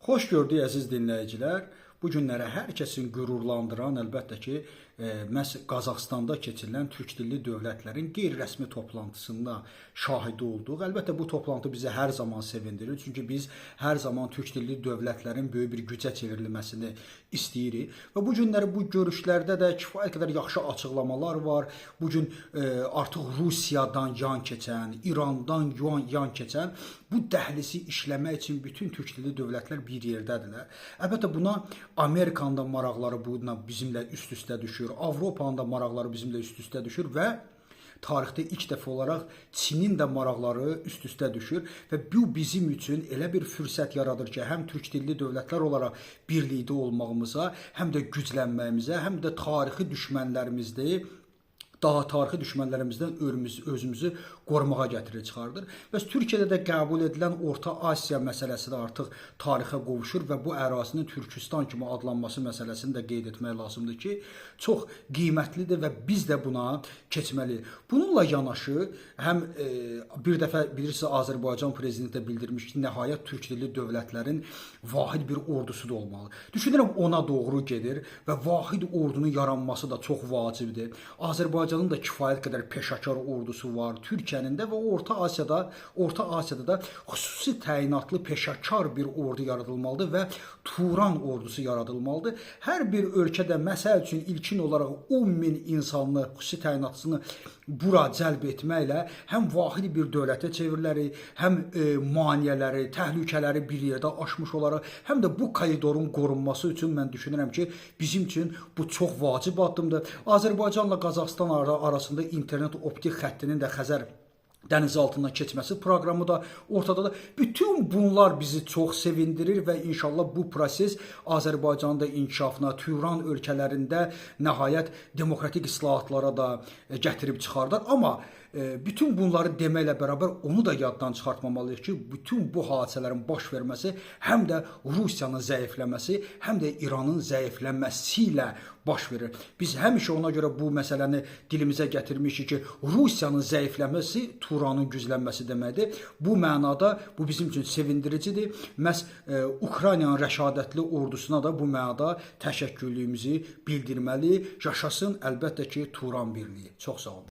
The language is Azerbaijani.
Xoş gördük əziz dinləyicilər. Bu günlərə hər kəsin qürurlandıran əlbəttə ki, məhz Qazaxstanda keçirilən türk dilli dövlətlərin qeyri-rəsmi toplantısında şahidi olduq. Əlbəttə bu toplantı bizi hər zaman sevindirir. Çünki biz hər zaman türk dilli dövlətlərin böyük bir gücə çevrilməsini istəyirik. Və bu günləri bu görüşlərdə də kifayət qədər yaxşı açıqlamalar var. Bu gün artıq Rusiyadan yan keçən, İrandan yan keçən bu dəhlizi işləmək üçün bütün türk dilli dövlətlər bir yerdədirlər. Əlbəttə buna Amerikanın da maraqları buna bizimlə üst-üstə düşür. Avropanın da maraqları bizimlə üst-üstə düşür və tarixdə ilk dəfə olaraq Çinin də maraqları üst-üstə düşür və bu bizim üçün elə bir fürsət yaradır ki, həm türk dilli dövlətlər olaraq birlikdə olmağımıza, həm də güclənməyimizə, həm də tarixi düşmənlərimizdən özümüzü qorumağa gətirir çıxardır. Bəs Türkiyədə də qəbul edilən Orta Asiya məsələsi də artıq tarixə qovuşur və bu ərazinin Türkistan kimi adlanması məsələsini də qeyd etmək lazımdır ki, çox qiymətlidir və biz də buna keçməliyik. Bununla yanaşı, həm bir dəfə bilirsiniz Azərbaycan prezidenti də bildirmiş ki, nəhayət türk dilli dövlətlərin vahid bir ordusu da olmalı. Düşünürəm ona doğru gedir və vahid ordunun yaranması da çox vacibdir. Azərbaycanın da kifayət qədər peşəkar ordusu var, Türkiyənin də və Orta Asiyada da xüsusi təyinatlı peşəkar bir ordu yaradılmalıdır və Turan ordusu yaradılmalıdır. Hər bir ölkədə məsəl üçün ilkin olaraq 10.000 insanlı xüsusi təyinatlısını bura cəlb etməklə həm vahid bir dövlətə çevrilərik, həm maneələri, təhlükələri bir yerdə aşmış olaraq, həm də bu koridorun qorunması üçün mən düşünürəm ki, bizim üçün bu çox vacib addımdır. Azərbaycanla Qazaxstan arasında internet optik xəttinin də Xəzər dəniz altından keçməsi proqramı da ortadadır. Bütün bunlar bizi çox sevindirir və inşallah bu proses Azərbaycanın da inkişafına, Turan ölkələrində nəhayət demokratik islahatlara da gətirib çıxardar. Amma bütün bunları deməklə bərabər onu da yaddan çıxartmamalıyıq ki, bütün bu hadisələrin baş verməsi həm də Rusiyanın zəifləməsi, həm də İranın zəifləməsi ilə baş verir. Biz həmişə ona görə bu məsələni dilimizə gətirmişik ki, Rusiyanın zəifləməsi Turanın güclənməsi deməkdir. Bu mənada bu bizim üçün sevindiricidir. Məhz Ukraynanın rəşadətli ordusuna da bu mənada təşəkkürlüyümüzü bildirməli. Yaşasın əlbəttə ki, Turan birliyi. Çox sağ olun.